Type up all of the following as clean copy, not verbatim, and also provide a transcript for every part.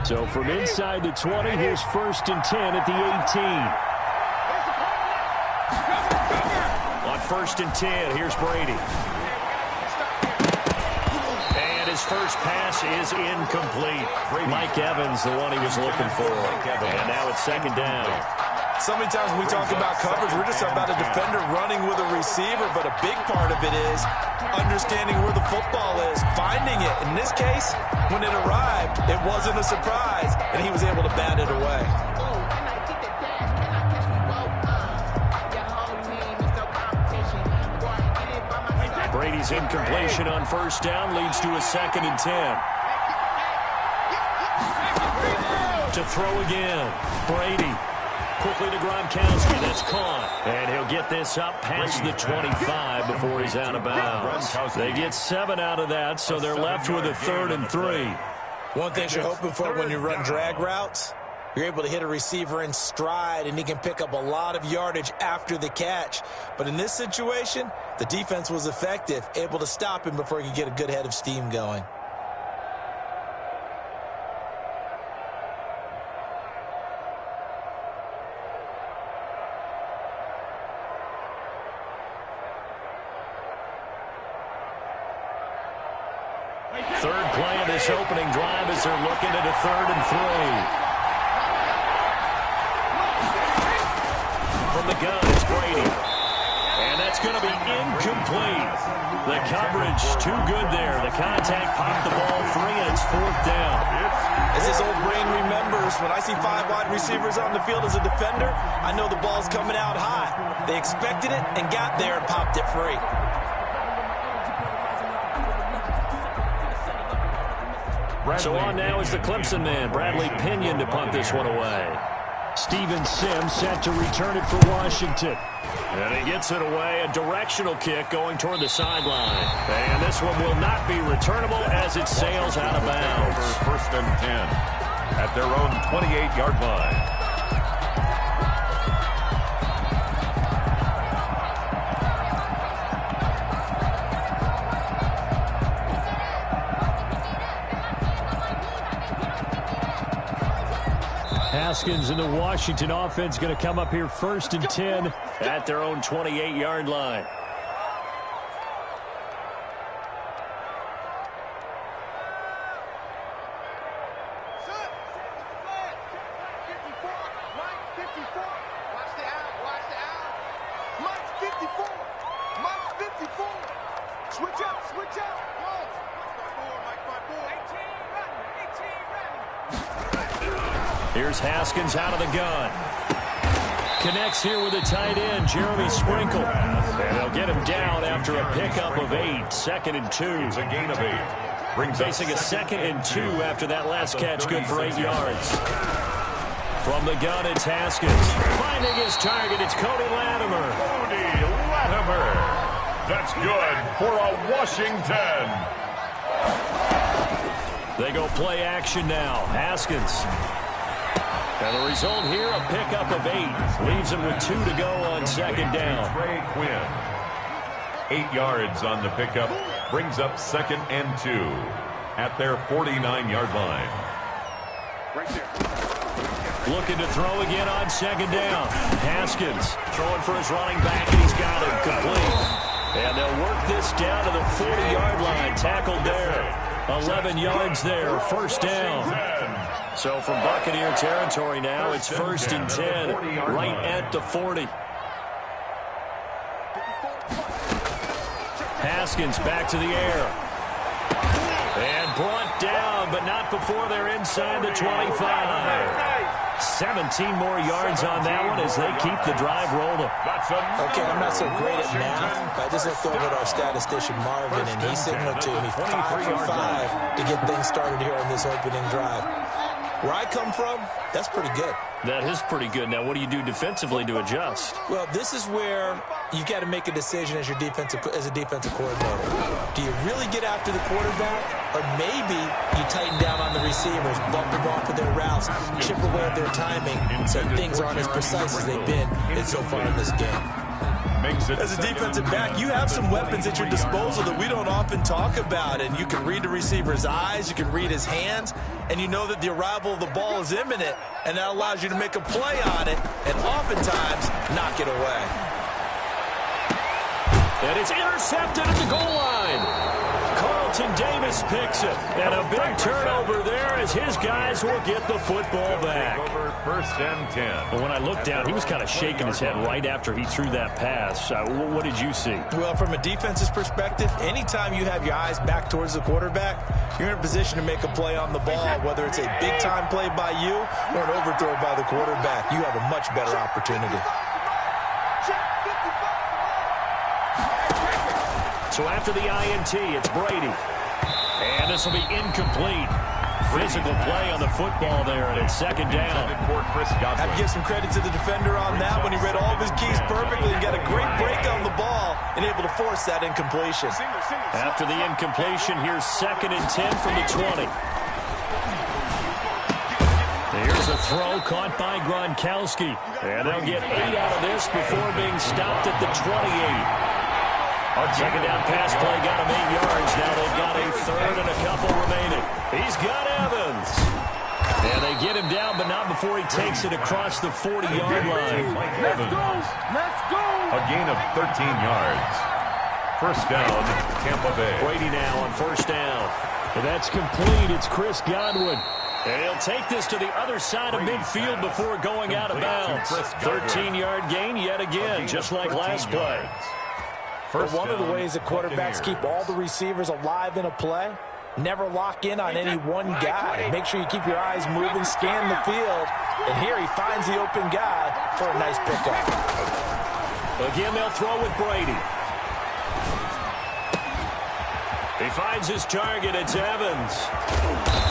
So from inside the 20, here's 1st and 10 at the 18. On 1st and 10, here's Brady. And his first pass is incomplete. Mike Evans, the one he was looking for. And now it's 2nd down. So many times when we talk about coverage, we're just about a defender running with a receiver, but a big part of it is understanding where the football is, finding it. In this case, when it arrived, it wasn't a surprise, and he was able to bat it away. Brady's incompletion on 1st down leads to a 2nd and 10. To throw again, Brady. Quickly to Gronkowski, that's caught. And he'll get this up past the 25 before he's out of bounds. They get 7 out of that, so they're left with a 3rd and 3. One thing you're hoping for when you run drag routes, you're able to hit a receiver in stride, and he can pick up a lot of yardage after the catch. But in this situation, the defense was effective, able to stop him before he could get a good head of steam going. Third play of this opening drive as they're looking at a 3rd and 3. From the gun, it's Brady. And that's going to be incomplete. The coverage too good there. The contact popped the ball free, and it's 4th down. As his old brain remembers, when I see 5 wide receivers on the field as a defender, I know the ball's coming out high. They expected it and got there and popped it free. So on now is the Clemson man, Bradley Pinion, to punt this one away. Steven Sims set to return it for Washington. And he gets it away, a directional kick going toward the sideline. And this one will not be returnable as it sails out of bounds. 1st and 10 at their own 28-yard line. Haskins and the Washington offense going to come up here 1st and 10 at their own 28-yard line. Here's Haskins out of the gun. Connects here with a tight end, Jeremy Sprinkle. And they'll get him down after a pickup of 8. 2nd and 2. It's a gain of 8. Facing a 2nd and 2 after that last catch, good for 8 yards. From the gun, it's Haskins. Finding his target, it's Cody Latimer. Cody Latimer. That's good for a Washington. They go play action now. Haskins. And the result here, a pickup of 8. Leaves him with 2 to go on 2nd down. Trey Quinn. 8 yards on the pickup. Brings up 2nd and 2 at their 49-yard line. Right there. Looking to throw again on 2nd down. Haskins throwing for his running back, and he's got it complete. And they'll work this down to the 40-yard line. Tackled there. 11 yards there. 1st down. So from Buccaneer territory now, it's 1st and 10, right at the 40. Haskins back to the air. And brought down, but not before they're inside the 25. 17 more yards on that one as they keep the drive rolling. Okay, I'm not so great at math, but I just looked over at our statistician Marvin, and he signaled to me 5 for 5 to get things started here on this opening drive. Where I come from, that's pretty good. That is pretty good. Now, what do you do defensively to adjust? Well, this is where you got to make a decision as a defensive coordinator. Do you really get after the quarterback, or maybe you tighten down on the receivers, bump them off of their routes, chip away at their timing, so things aren't as precise as they've been so far in this game. makes it As a second defensive and back, 10 you have some weapons at your 33 disposal yards. that we don't often talk about, and you can read the receiver's eyes, you can read his hands, and you know that the arrival of the ball is imminent, and that allows you to make a play on it, and oftentimes knock it away. And it's intercepted at the goal line. Carlton Davis picks it. And a big turnover there as his guys will get the football back. Over first and 10. But when I looked down, he was kind of shaking his head right after he threw that pass. What did you see? Well, from a defense's perspective, anytime you have your eyes back towards the quarterback, you're in a position to make a play on the ball, whether it's a big-time play by you or an overthrow by the quarterback. You have a much better opportunity. So after the INT, it's Brady. And this will be incomplete. Physical play on the football there, and it's second down. I have to give some credit to the defender on that when he read all of his keys perfectly and got a great break on the ball and able to force that incompletion. After the incompletion, here's second and 10 from the 20. Here's a throw caught by Gronkowski. And they'll get 8 out of this before being stopped at the 28. Second down pass play got him 8 yards. Now they've got a third and a couple remaining. He's got Evans. And they get him down, but not before he takes it across the 40-yard line. Let's go! Let's go! A gain of 13 yards. First down, Tampa Bay. Brady now on first down. And that's complete. It's Chris Godwin. And he'll take this to the other side of midfield before going out of bounds. 13-yard gain yet again, just like last play. But one of the ways that quarterbacks keep all the receivers alive in a play, never lock in on any one guy. Make sure you keep your eyes moving, scan the field, and here he finds the open guy for a nice pickup. Again, they'll throw with Brady. He finds his target. It's Evans.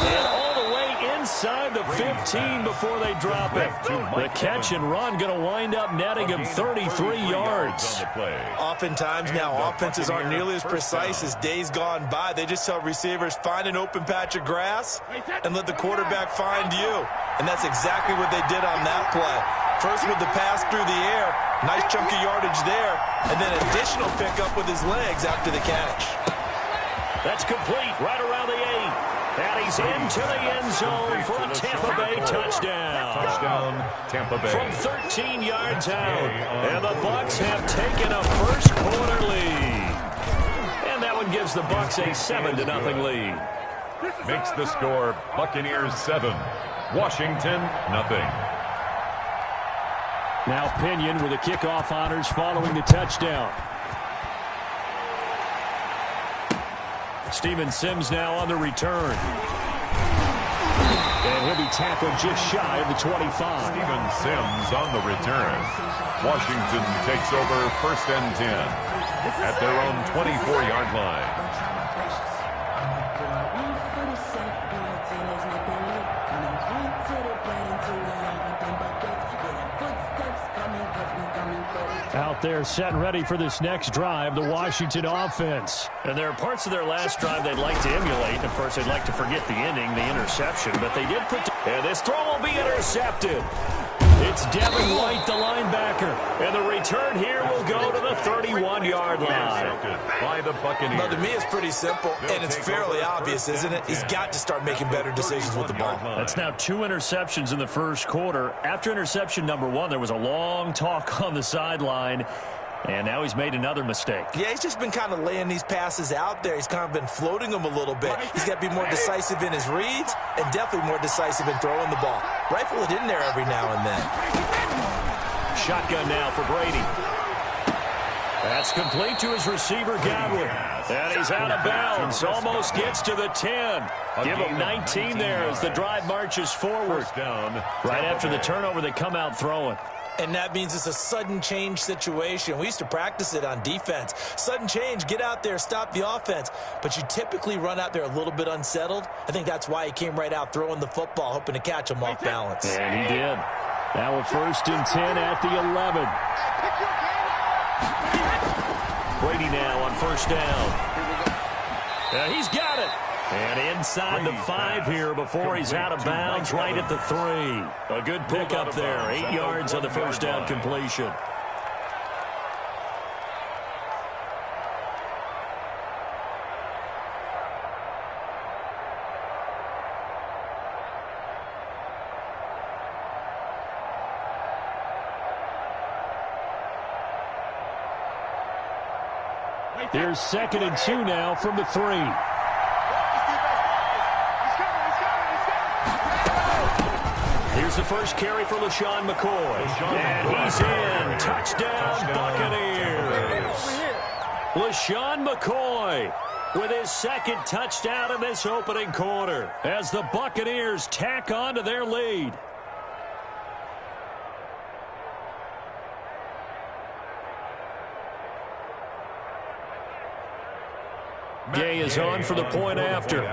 And all the way inside the 15 before they drop it. The catch and run going to wind up netting him 33 yards. Oftentimes now, offenses aren't nearly as precise as days gone by. They just tell receivers, find an open patch of grass and let the quarterback find you. And that's exactly what they did on that play. First with the pass through the air, nice chunk of yardage there, and then additional pickup with his legs after the catch. That's complete right around the 8. And he's into the end zone for a Tampa Bay touchdown. Touchdown, Tampa Bay. From 13 yards out. And the Bucs have taken a first quarter lead. And that one gives the Bucs a 7-0 lead. Makes the score Buccaneers 7, Washington 0. Now Pinion with the kickoff honors following the touchdown. Steven Sims now on the return. And he'll be tackled just shy of the 25. Steven Sims on the return. Washington takes over first and 10 at their own 24-yard line. Out there set and ready for this next drive, the Washington offense. And there are parts of their last drive they'd like to emulate. Of course, they'd like to forget the ending, the interception, but they did put... And this throw will be intercepted. It's Devin White, the linebacker. And the return here will go to the 31-yard line. By the Buccaneers. Well, to me, it's pretty simple, and it's fairly obvious, isn't it? He's got to start making better decisions with the ball. That's now 2 interceptions in the first quarter. After interception number 1, there was a long talk on the sideline, and now he's made another mistake. Yeah, he's just been kind of laying these passes out there. He's kind of been floating them a little bit. He's got to be more decisive in his reads and definitely more decisive in throwing the ball. Rifle it in there every now and then. Shotgun now for Brady. That's complete to his receiver, Godwin. And he's out of bounds. Almost gets to the 10. Give him 19 there as the drive marches forward. Right after the turnover, they come out throwing. And that means it's a sudden change situation. We used to practice it on defense. Sudden change, get out there, stop the offense. But you typically run out there a little bit unsettled. I think that's why he came right out throwing the football, hoping to catch him off balance. And he did. Now a first and 10 at the 11. Brady now on first down. He's got it. And inside the 5 here before he's out of bounds right at the 3. A good pickup there. 8 yards on the first down completion. Here's 2nd and 2 now from the 3. Here's the first carry for LeSean McCoy. And he's in. Touchdown, Buccaneers. LeSean McCoy with his 2nd touchdown in this opening quarter as the Buccaneers tack on to their lead. Gay is on for the point after.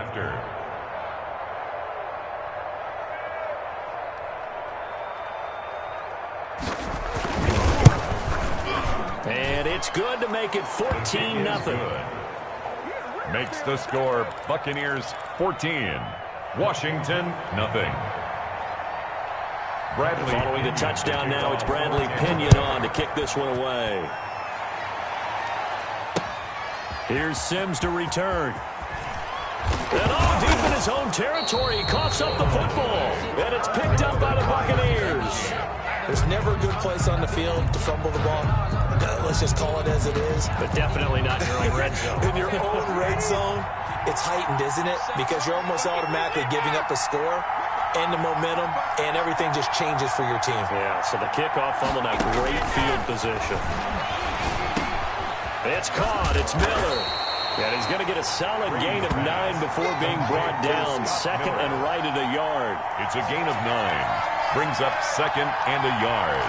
And it's good to make it 14-0. Makes the score Buccaneers 14, Washington nothing. Bradley following the touchdown now, it's Bradley Pinion on to kick this one away. Here's Sims to return. And deep in his own territory, he coughs up the football. And it's picked up by the Buccaneers. There's never a good place on the field to fumble the ball. Let's just call it as it is. But definitely not in your own red zone. In your own red zone, it's heightened, isn't it? Because you're almost automatically giving up a score and the momentum, and everything just changes for your team. Yeah, so the kickoff fumble, now great field position. It's caught. It's Miller. And he's going to get a solid gain of 9 before being brought down. 2nd and right at a yard. It's a gain of 9. Brings up 2nd and a yard.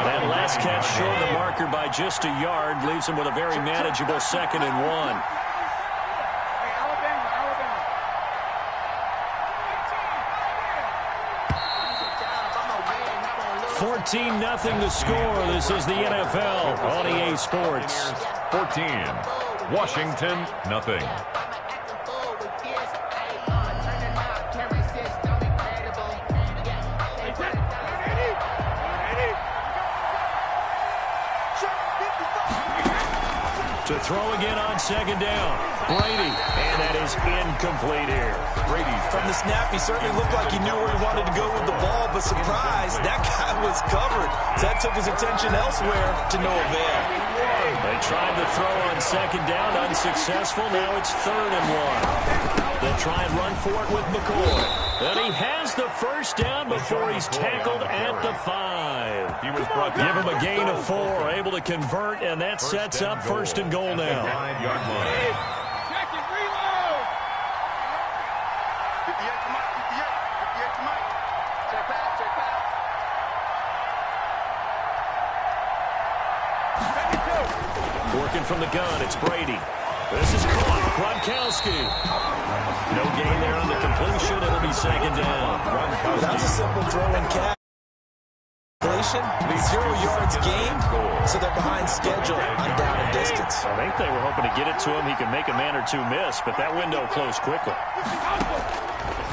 That last catch short the marker by just a yard. Leaves him with a very manageable 2nd and 1. 14-0 the score. This is the NFL on EA Sports. 14, Washington nothing. To throw again on 2nd down. Brady, and that is incomplete here. Brady from the snap, he certainly looked like he knew where he wanted to go with the ball, but surprise, that guy was covered. So that took his attention elsewhere to no avail. They tried to throw on 2nd down, unsuccessful. Now it's 3rd and 1. They'll try and run for it with McCoy. And he has the first down before he's tackled at the 5. He was brought down. Give him a gain of 4, able to convert, and that sets up 1st and goal now. 5-yard line. Check it, reload. 58 to Mike, 58 to Mike. Check back, check back. Working from the gun, it's Brady. This is caught. Gronkowski. No gain there on the completion. It'll be 2nd down. That was a simple throw and catch. 0 yards gained, so they're behind schedule on down and distance. I think they were hoping to get it to him. He could make a man or two miss, but that window closed quickly.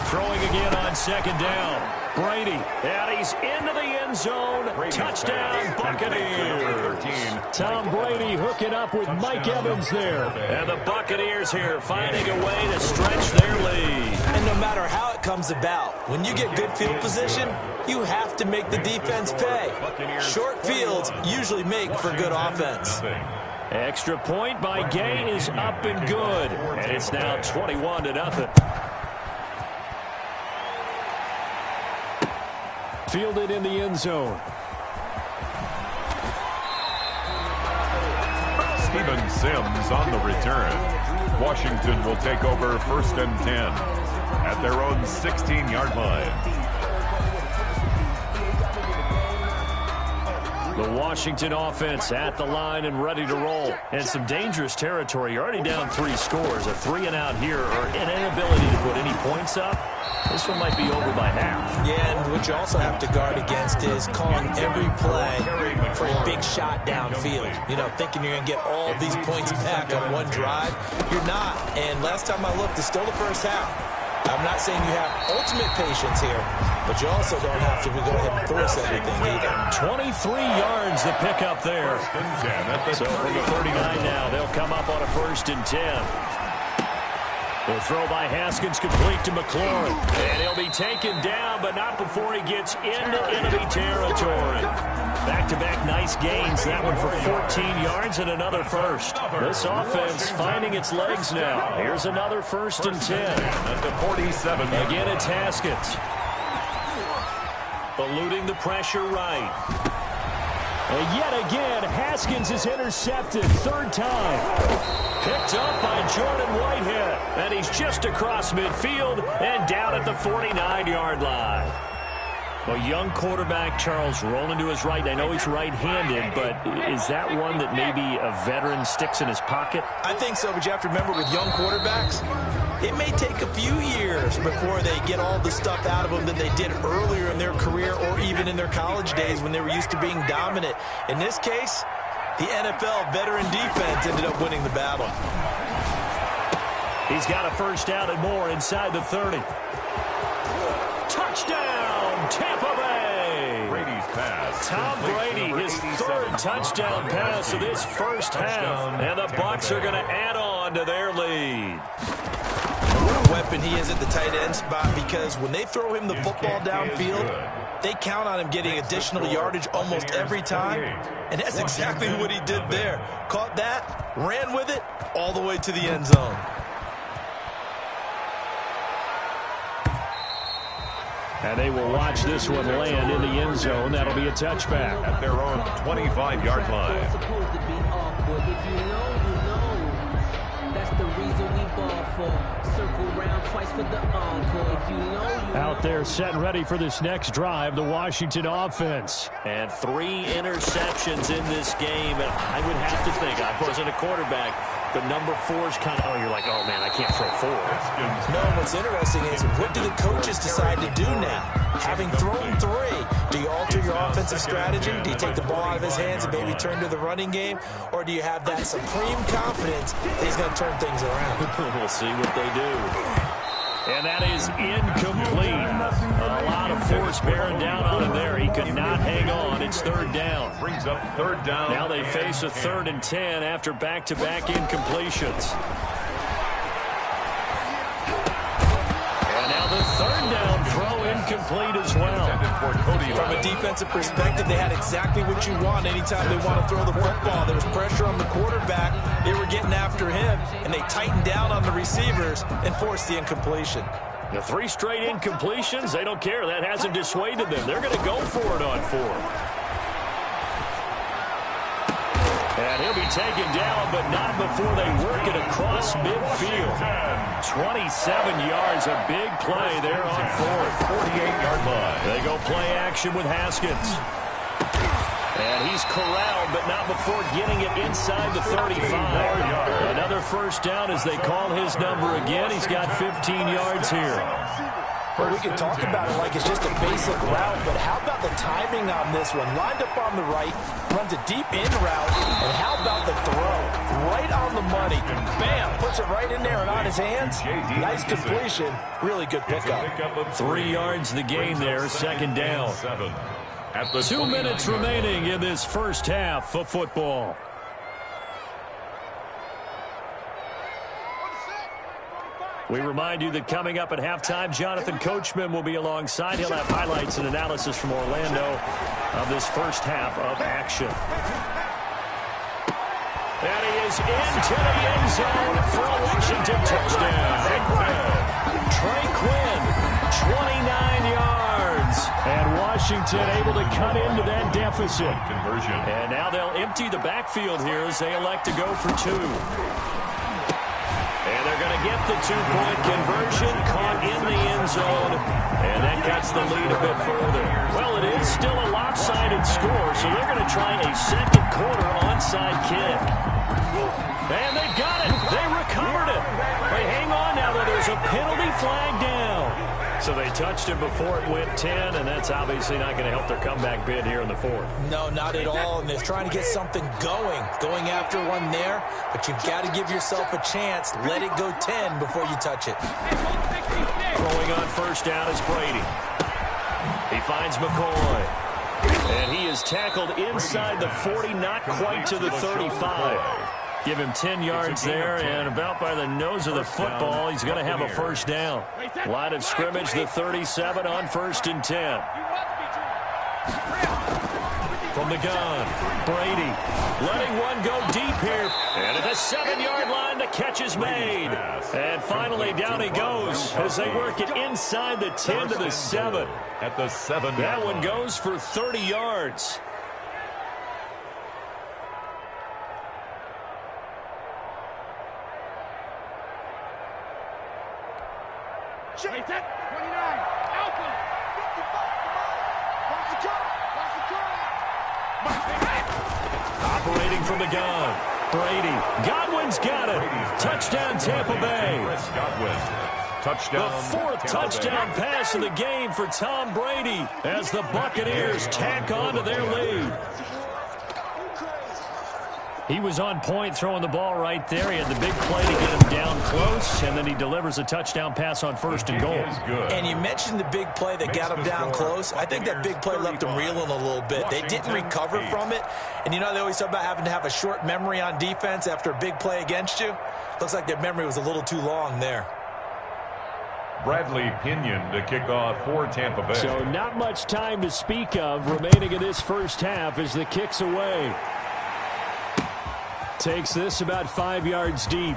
Throwing again on 2nd down. Brady, and he's into the end zone. Touchdown, Buccaneers. Tom Brady hooking up with Mike Evans there. And the Buccaneers here finding a way to stretch their lead. And no matter how it comes about, when you get good field position, you have to make the defense pay. Short fields usually make for good offense. Extra point by Gay is up and good. And it's now 21-0. Fielded in the end zone. Steven Sims on the return. Washington will take over 1st and 10 at their own 16-yard line. The Washington offense at the line and ready to roll. And some dangerous territory. You're already down 3 scores. A 3-and-out here or an inability to put any points up. This one might be over by half. Yeah, and what you also have to guard against is calling every play for a big shot downfield. You know, thinking you're going to get all of these points back on one drive. You're not. And last time I looked, it's still the first half. I'm not saying you have ultimate patience here, but you also don't have to go ahead and force everything either. 23 yards to pick up there. So from the 39 now, they'll come up on a 1st and 10. The throw by Haskins complete to McLaurin. And he'll be taken down, but not before he gets into enemy territory. Back-to-back nice gains. That one for 14 yards and another first. This offense finding its legs now. Here's another 1st and 10. At the 47. Again, it's Haskins. Eluding the pressure right. And yet again, Haskins is intercepted. 3rd time. Picked up by Jordan Whitehead. And he's just across midfield and down at the 49-yard line. A young quarterback, Charles, rolling to his right. I know he's right-handed, but is that one that maybe a veteran sticks in his pocket? I think so, but you have to remember with young quarterbacks, it may take a few years before they get all the stuff out of them that they did earlier in their career or even in their college days when they were used to being dominant. In this case, the NFL veteran defense ended up winning the battle. He's got a 1st down and more inside the 30. Touchdown, Tampa Bay! Brady's pass. Tom Brady, his 3rd touchdown pass of this first half. And the Bucs are going to add on to their lead. What a weapon he is at the tight end spot, because when they throw him the football downfield, they count on him getting additional yardage almost every time. And that's exactly what he did there. Caught that, ran with it, all the way to the end zone. And they will watch this one land in the end zone. That'll be a touchback. At their own 25-yard line. It's supposed to be awkward. If you know, you know. That's the reason we ball for. Circle round twice for the encore. If you know, you know. Out there set and ready for this next drive, the Washington offense. And 3 interceptions in this game. And I would have to think, I wasn't a quarterback, but number 4 is kind of, oh, you're like, oh, man, I can't throw 4. No, what's interesting is, what do the coaches decide to do now? Having thrown 3, do you alter your offensive strategy? Do you take the ball out of his hands and maybe turn to the running game? Or do you have that supreme confidence that he's going to turn things around? We'll see what they do. And that is incomplete. A lot of force bearing down on him there. He could not hang on. It's 3rd down. Brings up 3rd down. Now they face a 3rd and 10 after back-to-back incompletions. And now the 3rd down throw incomplete as well. From a defensive perspective, they had exactly what you want anytime they want to throw the football. There was pressure on the quarterback. They were getting after him, and they tightened down on the receivers and forced the incompletion. The 3 straight incompletions, they don't care. That hasn't dissuaded them. They're going to go for it on 4th. And he'll be taken down, but not before they work it across midfield. 27 yards, a big play there on 4th. 48-yard line. They go play action with Haskins. And he's corralled, but not before getting it inside the 35. Another 1st down as they call his number again. He's got 15 yards here. Well, we could talk about it like it's just a basic route, but how about the timing on this one? Lined up on the right, runs a deep in route, and how about the throw? Right on the money. Bam! Puts it right in there and on his hands. Nice completion. Really good pickup. 3 yards the gain there, 2nd down. 2 minutes remaining in this first half of football. We remind you that coming up at halftime, Jonathan Coachman will be alongside. He'll have highlights and analysis from Orlando of this first half of action. And he is into the end zone for a Washington touchdown. Trey Quinn, 29 yards. And Washington able to cut into that deficit. Conversion. And now they'll empty the backfield here as they elect to go for 2. And they're going to get the 2-point conversion, caught in the end zone, and that cuts the lead a bit further. Well, it is still a lopsided score, so they're going to try a second quarter onside kick. And they've got it. They recovered it. They hang on now, though. There's a penalty flag down. So they touched him before it went 10, and that's obviously not going to help their comeback bid here in the 4th. No, not at all, and they're trying to get something going after one there, but you've got to give yourself a chance. Let it go 10 before you touch it. Throwing on 1st down is Brady. He finds McCoy, and he is tackled inside the 40, not quite to the 35. Give him 10 yards there, and about by the nose of the football, he's going to have a first down. Line of scrimmage, the 37 on 1st and 10. From the gun, Brady letting one go deep here. And at the 7-yard line, the catch is made. And finally, down he goes as they work it inside the 10 to the 7. At the 7. That one goes for 30 yards. Chase it. 29. Alpha. 55. Operating from the gun. Brady. Godwin's got it. Touchdown, Tampa Bay. Godwin. Touchdown. The 4th touchdown pass of the game for Tom Brady as the Buccaneers tack on to their lead. He was on point throwing the ball right there. He had the big play to get him down close, and then he delivers a touchdown pass on 1st and goal. And you mentioned the big play that got him down close. I think that big play left him reeling a little bit. They didn't recover from it. And you know, they always talk about having to have a short memory on defense after a big play against you. Looks like their memory was a little too long there. Bradley Pinion to kick off for Tampa Bay. So not much time to speak of remaining in this first half as the kick's away. Takes this about 5 yards deep.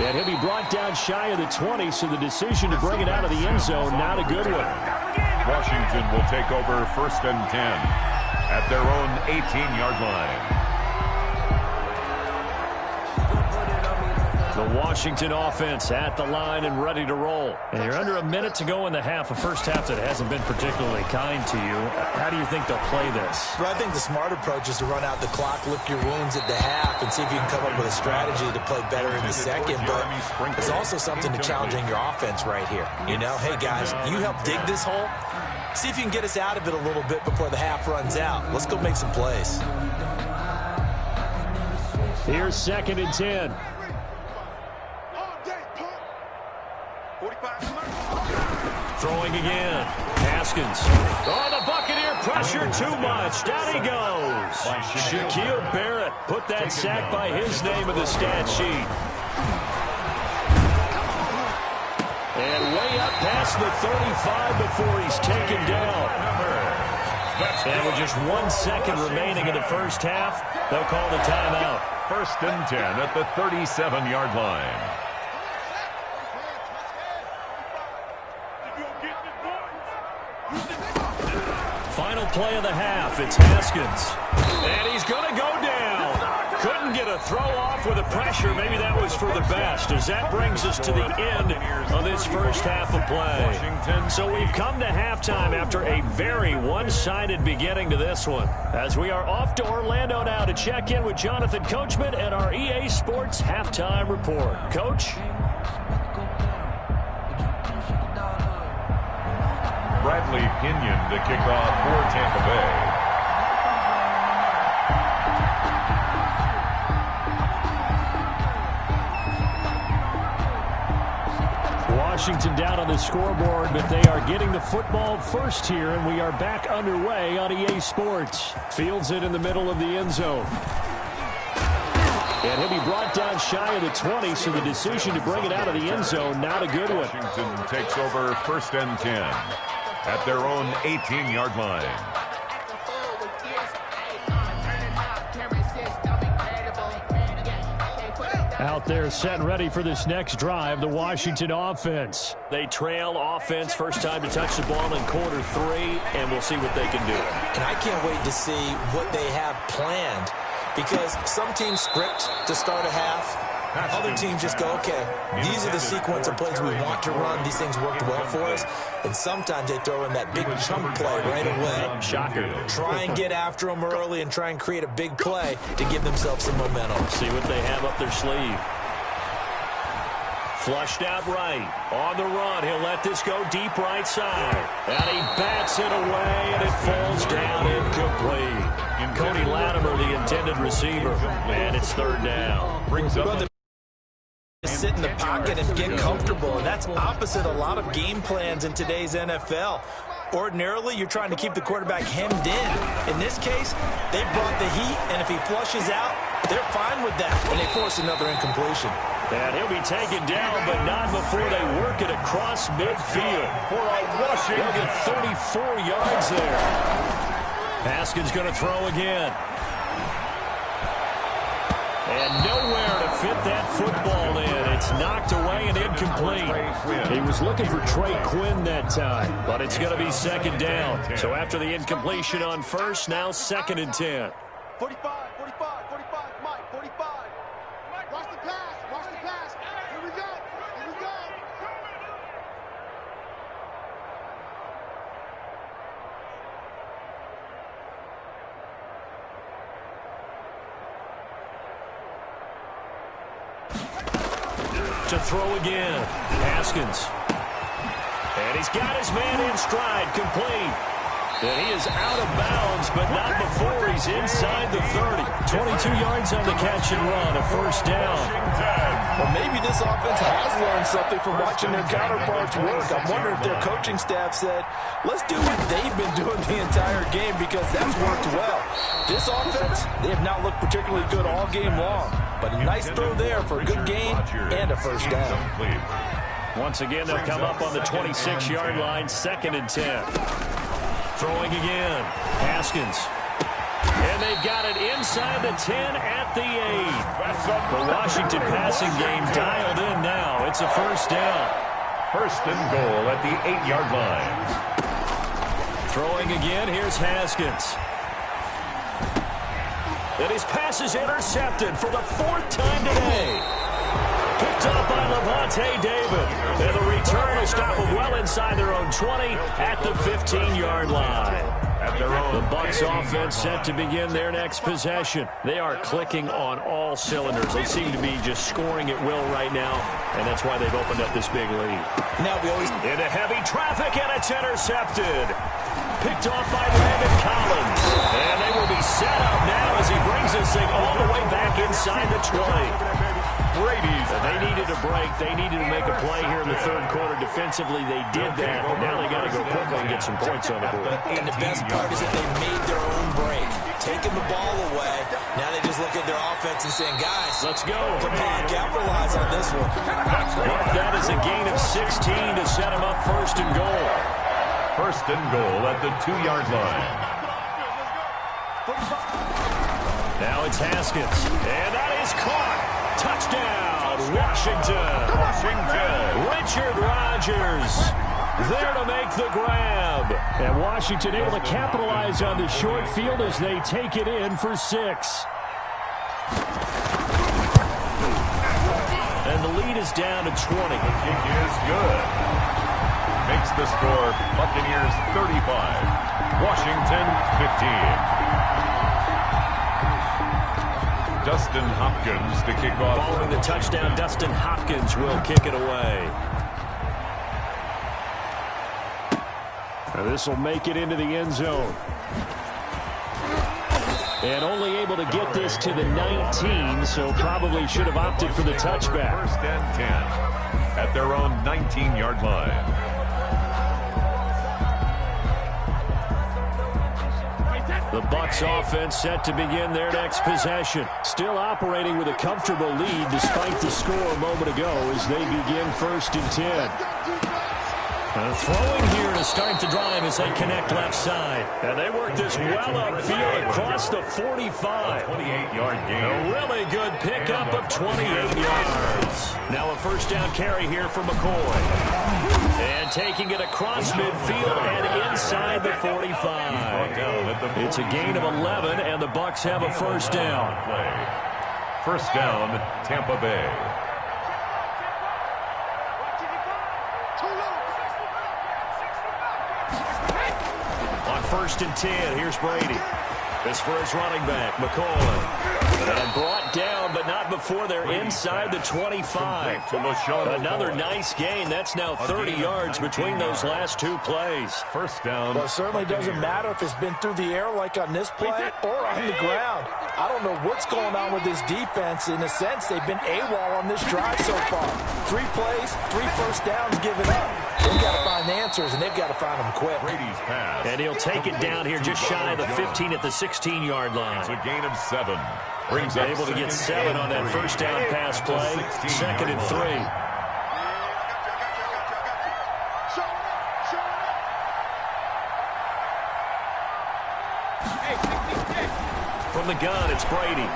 And he'll be brought down shy of the 20, so the decision to bring it out of the end zone, not a good one. Washington will take over 1st and 10 at their own 18-yard line. The Washington offense at the line and ready to roll. And you're under a minute to go in the half, a first half that hasn't been particularly kind to you. How do you think they'll play this? Well, I think the smart approach is to run out the clock, lick your wounds at the half, and see if you can come up with a strategy to play better in the second. But there's also something to challenging your offense right here. You know, hey, guys, you help dig this hole. See if you can get us out of it a little bit before the half runs out. Let's go make some plays. Here's 2nd and 10. Throwing again. Haskins. Oh, the Buccaneer pressure too much. Down he goes. Shaquille Barrett put that sack by his name in the stat sheet. And way up past the 35 before he's taken down. And with just 1 second remaining in the first half, they'll call the timeout. 1st and 10 at the 37-yard line. Final play of the half, it's Haskins. And he's going to go down. Couldn't get a throw off with the pressure. Maybe that was for the best, as that brings us to the end of this first half of play. So we've come to halftime after a very one-sided beginning to this one, as we are off to Orlando now to check in with Jonathan Coachman and our EA Sports Halftime Report. Coach? Bradley Pinion to kick off for Tampa Bay. Washington down on the scoreboard, but they are getting the football first here, and we are back underway on EA Sports. Fields it in the middle of the end zone. And he'll be brought down shy of the 20, so the decision to bring it out of the end zone, not a good one. Washington takes over 1st and 10 at their own 18-yard line. Out there set and ready for this next drive, the Washington offense. They trail offense, first time to touch the ball in quarter 3, and we'll see what they can do. And I can't wait to see what they have planned, because some teams script to start a half. Other teams just go, okay, these are the sequence of plays we want to run. These things worked well for us. And sometimes they throw in that big chunk play right away. Shocker. Try and get after them early and try and create a big play to give themselves some momentum. See what they have up their sleeve. Flushed out right. On the run, he'll let this go deep right side. And he bats it away, and it falls down incomplete. Cody Latimer, the intended receiver. And it's 3rd down. Brings up sit in the pocket and get comfortable. And that's opposite a lot of game plans in today's NFL. Ordinarily, you're trying to keep the quarterback hemmed in. In this case, they brought the heat, and if he flushes out, They're fine with that, and they force another incompletion. And he'll be taken down, but not before they work it across midfield. For a Washington. They'll get 34 yards there. Haskins going to throw again. And nowhere to fit that football in. It's knocked away and incomplete. He was looking for Trey Quinn that time, but it's going to be second down. So after the incompletion on first, now 2nd and 10. 45, Mike, 45. Watch the pass. Here we go. To throw again. Haskins. And he's got his man in stride, complete. And he is out of bounds, but not before he's inside the 30. 22 yards on the catch and run, a first down. Well, maybe this offense has learned something from watching their counterparts work. I'm wondering if their coaching staff said, let's do what they've been doing the entire game because that's worked well. This offense, they have not looked particularly good all game long. But a nice throw there for a good gain and a first down. Once again, they'll come up on the 26-yard line, 2nd and 10. Throwing again. Haskins. And they've got it inside the 10 at the 8. The Washington passing game dialed in now. It's a first down. First and goal at the 8-yard line. Throwing again. Here's Haskins. And his pass is intercepted for the 4th time today. Picked up by Lavonte David. And the return will stop them well inside their own 20 at the 15-yard line. The Bucs offense set to begin their next possession. They are clicking on all cylinders. They seem to be just scoring at will right now, and that's why they've opened up this big lead. Now we always into heavy traffic, and it's intercepted. Picked off by Landon Collins. And they will be set up now as he brings this thing all the way back inside the 20. Brady's. They needed a break. They needed to make a play here in the 3rd quarter. Defensively, they did that. Now they got to go quickly and get some points on the board. And the best part is that they made their own break. Taking the ball away. Now they just look at their offense and saying, guys, let's go. Come on, capitalize on this one. That is a gain of 16 to set them up 1st and goal. First and goal at the 2-yard line. Now it's Haskins. And that is caught. Touchdown, Washington. Richard Rodgers there to make the grab. And Washington able to capitalize on the short field as they take it in for 6. And the lead is down to 20. The kick is good. Makes the score Buccaneers 35. Washington 15. Dustin Hopkins to kick off. Following the touchdown, Dustin Hopkins will kick it away. This will make it into the end zone. And only able to get this to the 19, so probably should have opted for the touchback. First and 10 at their own 19-yard line. The Bucs offense set to begin their next possession. Still operating with a comfortable lead despite the score a moment ago as they begin 1st and 10. Throwing here to start the drive as they connect left side. And they work this well upfield across the 45. 28-yard gain. A really good pickup of 28 yards. Now a first down carry here for McCoy. And taking it across midfield and inside the 45. It's a gain of 11, and the Bucs have a first down. First down, Tampa Bay. On 1st and 10, here's Brady. This for his running back, McCoy. And brought down, but not before they're inside the 25. Another nice gain. That's now 30 yards between those last 2 plays. First down. Well, it certainly doesn't matter if it's been through the air like on this play or on the ground. I don't know what's going on with this defense. In a sense, they've been AWOL on this drive so far. 3 plays, 3 first downs given up. They've got to find answers, and they've got to find them quick. Brady's pass. And he'll take it down here just shy of the 15 at the 16-yard line. It's a gain of 7. Brings up able to get 7 on that first down pass play. 2nd and 3. From the gun, it's Brady.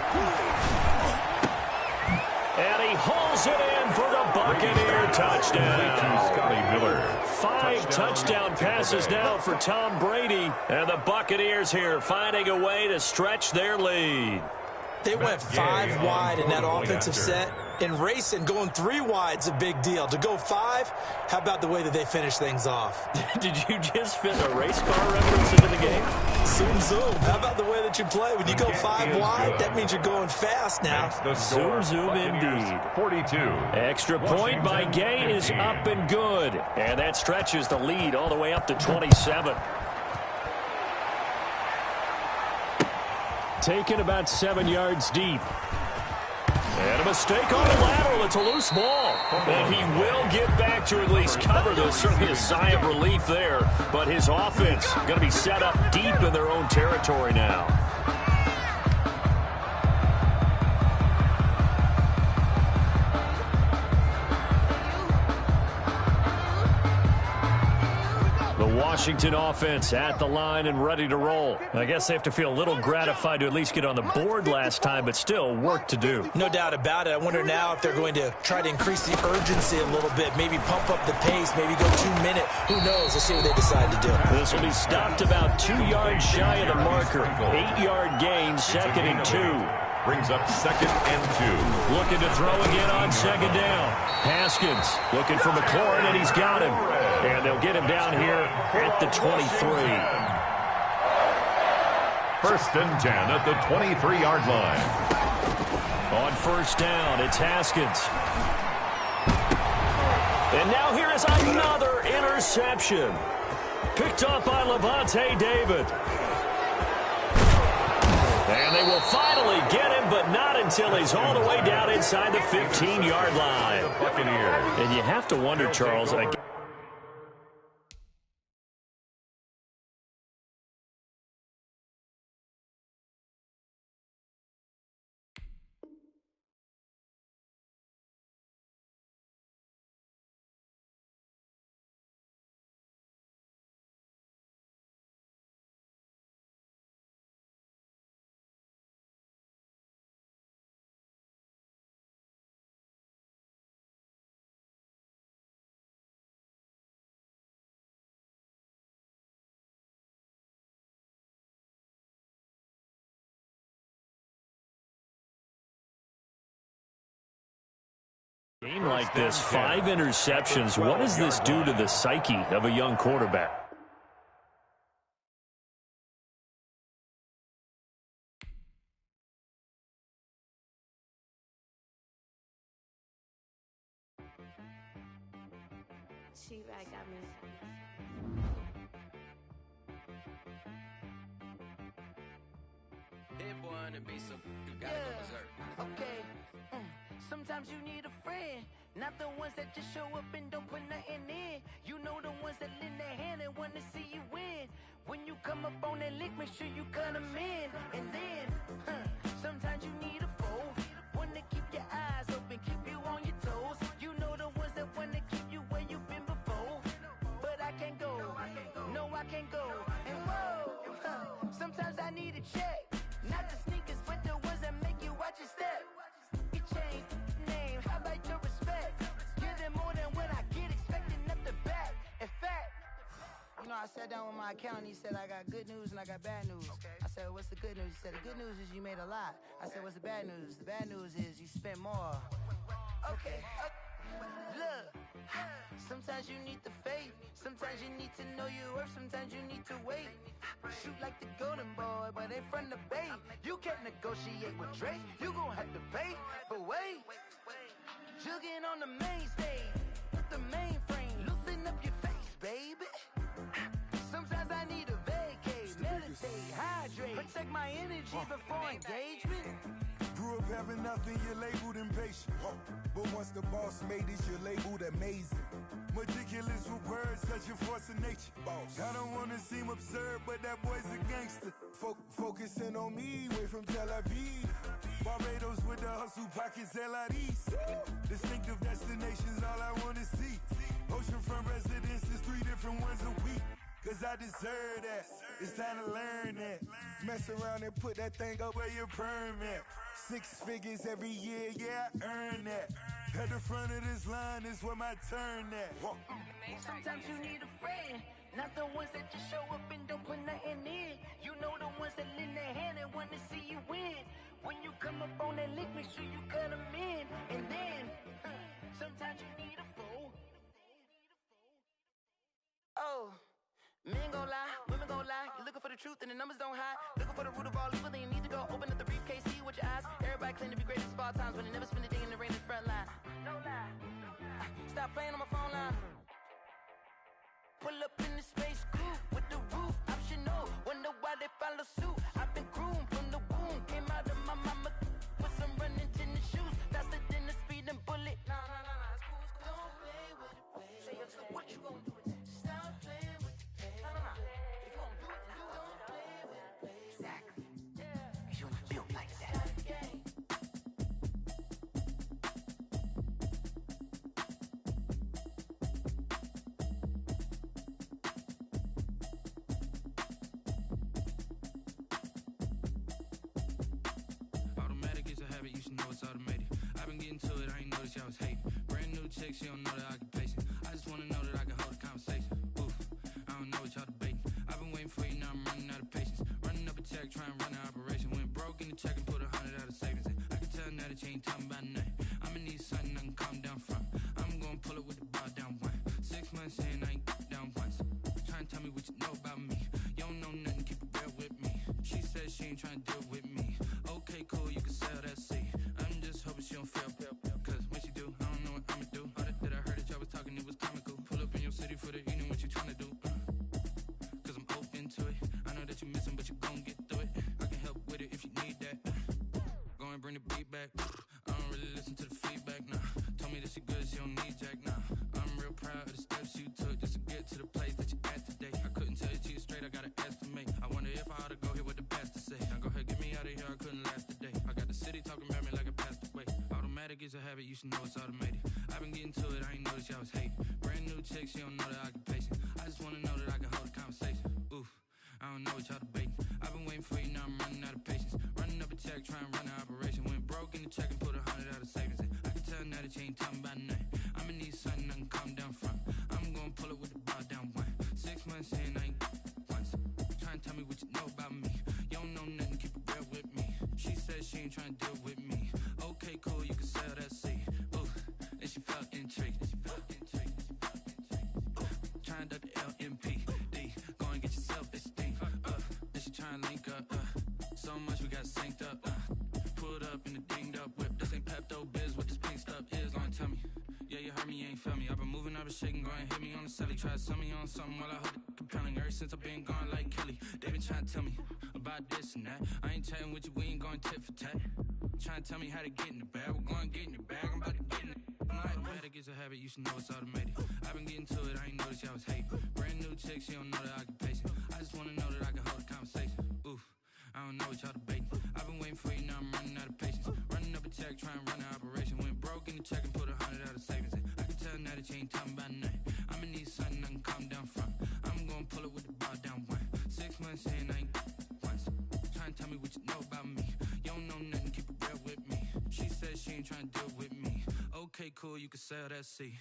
And he hauls it in for the Buccaneer touchdown. Scotty Miller. 5 touchdown passes now for Tom Brady. And the Buccaneers here finding a way to stretch their lead. They went 5 wide in that offensive set. And racing, going 3 wide is a big deal. To go 5, how about the way that they finish things off? Did you just fit a race car reference into the game? Zoom, zoom. How about the way that you play? When you go 5 wide, that means you're going fast now. Zoom, zoom indeed. 42. Extra point by Gay is up and good. And that stretches the lead all the way up to 27. Taken about 7 yards deep. And a mistake on the lateral. It's a loose ball. And he will get back to at least cover this. Certainly a sigh of relief there. But his offense going to be set up deep in their own territory now. Washington offense at the line and ready to roll. I guess they have to feel a little gratified to at least get on the board last time, but still work to do. No doubt about it. I wonder now if they're going to try to increase the urgency a little bit, maybe pump up the pace, maybe go 2-minute. Who knows? Let's see what they decide to do. This will be stopped about 2 yards shy of the marker. 8-yard gain, 2nd and 2. Brings up 2nd and 2. Looking to throw again on 2nd down. Haskins looking for McLaurin, and he's got him. And they'll get him down here at the 23. 1st and 10 at the 23-yard line. On 1st down, it's Haskins. And now here is another interception. Picked up by Lavonte David. And they will finally get him, but not until he's all the way down inside the 15-yard line. Buccaneers. And you have to wonder, Charles, game like this, 5 interceptions. What does this do to the psyche of a young quarterback? She-Rag got me. Hit boy on the beat, so you gotta go berserk. Okay. Sometimes you need a friend, not the ones that just show up and don't put nothing in. You know the ones that lend their hand and want to see you win. When you come up on that lick, make sure you cut them in. And then, sometimes you need a foe, one to keep your eyes open, keep you on your toes. You know the ones that want to keep you where you've been before. But I can't go, no I can't go. And whoa, sometimes I need a check. Not the sneakers, but the ones that make you watch your step. You change name, how about your respect? Give them more than what I get, expecting nothing back. In fact, you know, I sat down with my accountant, he said, I got good news and I got bad news. I said, what's the good news? He said, the good news is you made a lot. I said, what's the bad news? The bad news is you spent more. Okay. Look, sometimes you need the faith, sometimes you need to know your worth, sometimes you need to wait. Shoot like the golden boy, but ain't from the bay. You can't negotiate with Drake, you gon' have to pay. But wait, jugging on the main stage, with the mainframe, loosen up your face, baby. Sometimes I need a vacate, meditate, hydrate, protect my energy before engagement. Grew up having nothing, you're labeled impatient. But once the boss made it, you're labeled amazing. Meticulous with words, such a force of nature. I don't want to seem absurd, but that boy's a gangster. Focusing on me, way from Tel Aviv. Barbados with the hustle pockets, LIDs. Distinctive destinations, all I wanna see. Oceanfront residences, 3 different ones a week. Cause I deserve that. It's time to learn that. Mess around and put that thing up where your permit. 6 figures every year, yeah, I earn that. At the front of this line is where my turn at. Sometimes you need a friend, not the ones that just show up and don't put nothing in. You know the ones that lend their hand and want to see you win. When you come up on that lick, make sure you cut them in. And then, sometimes you need a fool. Oh. Men gon' lie, women gon' lie. You're looking for the truth and the numbers don't hide. Looking for the root of all evil, then you need to go open up the briefcase, see with your eyes. Everybody claim to be greatest of all times, but they never spend a day in the rain in the front line. No lie. Stop playing on my phone line. Pull up in the space coupe with the roof optional. Wonder why they follow suit. I've been groomed from the womb. Came out of my mama with some running tennis shoes. Faster than the speeding bullet. Nah, it's cool, it's cool. Don't play with it, baby. Say so what you gon' do with it? Stop playing with it. If you gon' do it, then don't play with it, baby. Exactly. Cause you're not built like that. Automatic is a habit, you should know it's automated. I've been getting to it, I ain't noticed y'all was hating. Brand new chick, she don't know the occupation. I just wanna know that I can hold a conversation. Oof, I don't know what y'all debating. I've been waiting for you, now I'm running out of patience. Running up a check, trying to run an operation. Went broke in the check and put 100 out of savings in. I can tell now that you ain't talking about nothing. I'ma need something I can calm down from. I'm gonna pull it with the bar down one. 6 months in, I ain't down once. Trying to tell me what you know about me. You don't know nothing, keep it real with me. She said she ain't trying to deal with me. Okay, cool, you can sell that seat. I'm just hoping she don't fail. Cause when she do, I don't know what I'ma do. All that I heard that y'all was talking, it was comical. Pull up in your city for the evening, what you trying to do? Cause I'm open to it. I know that you missing, but you gon' get through it. I can help with it if you need that. Go and bring the beat back. I don't really listen to the feedback, nah. Told me that she good, she don't need Jack, nah. I'm real proud of the steps you took just to get to the place that you at today. I couldn't tell you to you straight, I gotta estimate. I wonder if I ought to go here with the best to say. Now go ahead, get me out of here, I couldn't last today. I got the city talking about me like I passed away. Automatic is a habit, you should know it's automated. I've been getting to it, I ain't noticed y'all was hating. Brand new chick, she don't know the occupation. I just wanna know that I can hold a conversation. Oof, I don't know what y'all debating. I've been waiting for you, now I'm running out of patience. Running up a check, trying to run an operation. Went broke in the check and put 100 out of savings in. I can tell now that you ain't talking about nothing. I'ma need something I can calm down from. I'm gonna pull it with the bar down one. 6 months in, I ain't once. Trying to tell me what you know about me. You don't know nothing, keep it real with me. She said she ain't trying to deal with me. Okay, cool, you can sell that seat. Ooh, and she felt intrigued. Trying to duck the LMPD. Go and get your self-esteem. Then she trying to link up. So much we got synced up. Pulled up in the dinged up whip. This ain't Pepto-Biz, what this pink stuff is. Long tell me. Yeah, you heard me, you ain't felt me. I've been moving, I've been shaking, go and hit me on the celly. Try to sell me on something while I hold it compelling. Ever since I've been gone like Kelly, they been trying to tell me about this and that. I ain't chatting with you, we ain't going tit for tat. Trying to tell me how to get in the bag, we're going to get in the bag, I'm about to get in it. Automatic is a habit, you should know it's automated. I've been getting to it, I ain't noticed y'all was hating. Brand new chick, she don't know the occupation. I just wanna know that I can hold a conversation. Oof, I don't know what y'all debating. I've been waiting for you, now I'm running out of patience. Running up a check, trying to run an operation. Went broke in the check and put 100 out of savings in. I can tell now that you ain't talking about nothing. I'ma need something I can calm down from. I'm gonna pull it with the bar down one. 6 months in, I ain't once. Trying to tell me what you know about me. You don't know nothing, keep it real with me. She said she ain't trying to deal with me. Okay, cool, you can sell that seat.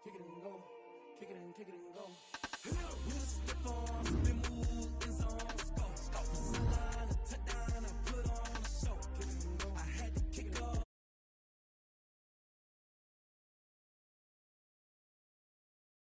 Kick it and go, kick it and go. We'll step on, spin move in zones, go.